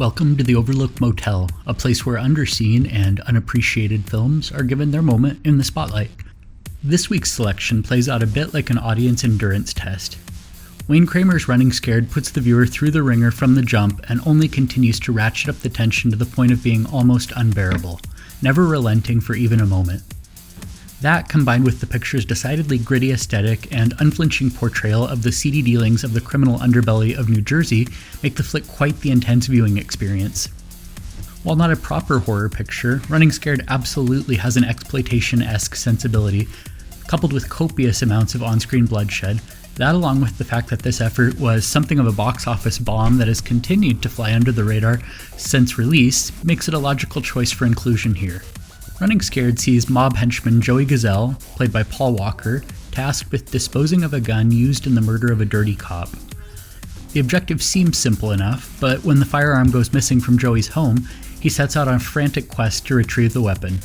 Welcome to the Overlooked Motel, a place where underseen and unappreciated films are given their moment in the spotlight. This week's selection plays out a bit like an audience endurance test. Wayne Kramer's Running Scared puts the viewer through the ringer from the jump and only continues to ratchet up the tension to the point of being almost unbearable, never relenting for even a moment. That, combined with the picture's decidedly gritty aesthetic and unflinching portrayal of the seedy dealings of the criminal underbelly of New Jersey, make the flick quite the intense viewing experience. While not a proper horror picture, Running Scared absolutely has an exploitation-esque sensibility, coupled with copious amounts of on-screen bloodshed. That, along with the fact that this effort was something of a box office bomb that has continued to fly under the radar since release, makes it a logical choice for inclusion here. Running Scared sees mob henchman Joey Gazelle, played by Paul Walker, tasked with disposing of a gun used in the murder of a dirty cop. The objective seems simple enough, but when the firearm goes missing from Joey's home, he sets out on a frantic quest to retrieve the weapon.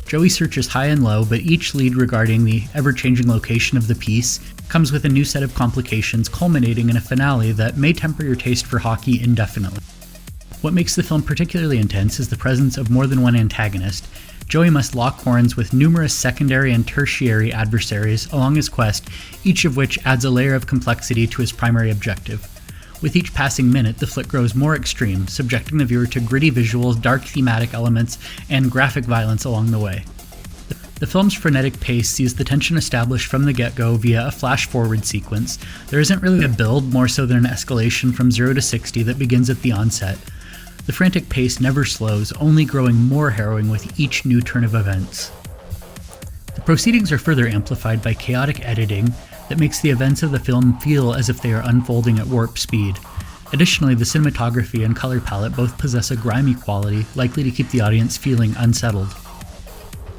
Joey searches high and low, but each lead regarding the ever-changing location of the piece comes with a new set of complications, culminating in a finale that may temper your taste for hockey indefinitely. What makes the film particularly intense is the presence of more than one antagonist. Joey must lock horns with numerous secondary and tertiary adversaries along his quest, each of which adds a layer of complexity to his primary objective. With each passing minute, the flick grows more extreme, subjecting the viewer to gritty visuals, dark thematic elements, and graphic violence along the way. The film's frenetic pace sees the tension established from the get-go via a flash-forward sequence. There isn't really a build, more so than an escalation from 0 to 60 that begins at the onset. The frantic pace never slows, only growing more harrowing with each new turn of events. The proceedings are further amplified by chaotic editing that makes the events of the film feel as if they are unfolding at warp speed. Additionally, the cinematography and color palette both possess a grimy quality, likely to keep the audience feeling unsettled.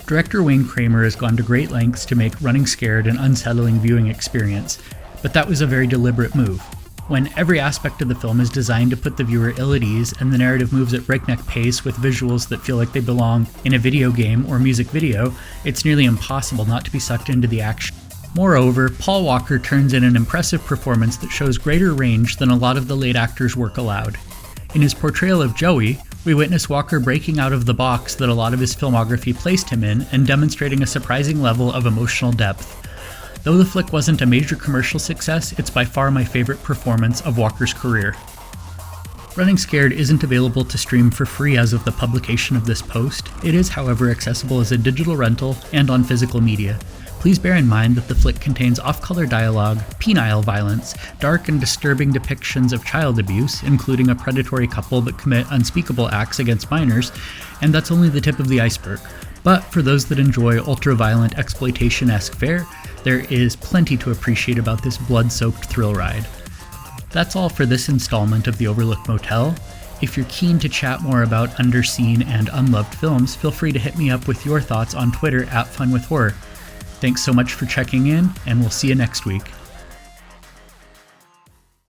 Director Wayne Kramer has gone to great lengths to make Running Scared an unsettling viewing experience, but that was a very deliberate move. When every aspect of the film is designed to put the viewer ill at ease and the narrative moves at breakneck pace with visuals that feel like they belong in a video game or music video, it's nearly impossible not to be sucked into the action. Moreover, Paul Walker turns in an impressive performance that shows greater range than a lot of the late actor's work allowed. In his portrayal of Joey, we witness Walker breaking out of the box that a lot of his filmography placed him in and demonstrating a surprising level of emotional depth. Though the flick wasn't a major commercial success, it's by far my favorite performance of Walker's career. Running Scared isn't available to stream for free as of the publication of this post. It is, however, accessible as a digital rental and on physical media. Please bear in mind that the flick contains off-color dialogue, penile violence, dark and disturbing depictions of child abuse, including a predatory couple that commit unspeakable acts against minors, and that's only the tip of the iceberg. But for those that enjoy ultra-violent exploitation-esque fare, there is plenty to appreciate about this blood-soaked thrill ride. That's all for this installment of the Overlooked Motel. If you're keen to chat more about underseen and unloved films, feel free to hit me up with your thoughts on Twitter @FunWithHorror. Thanks so much for checking in, and we'll see you next week.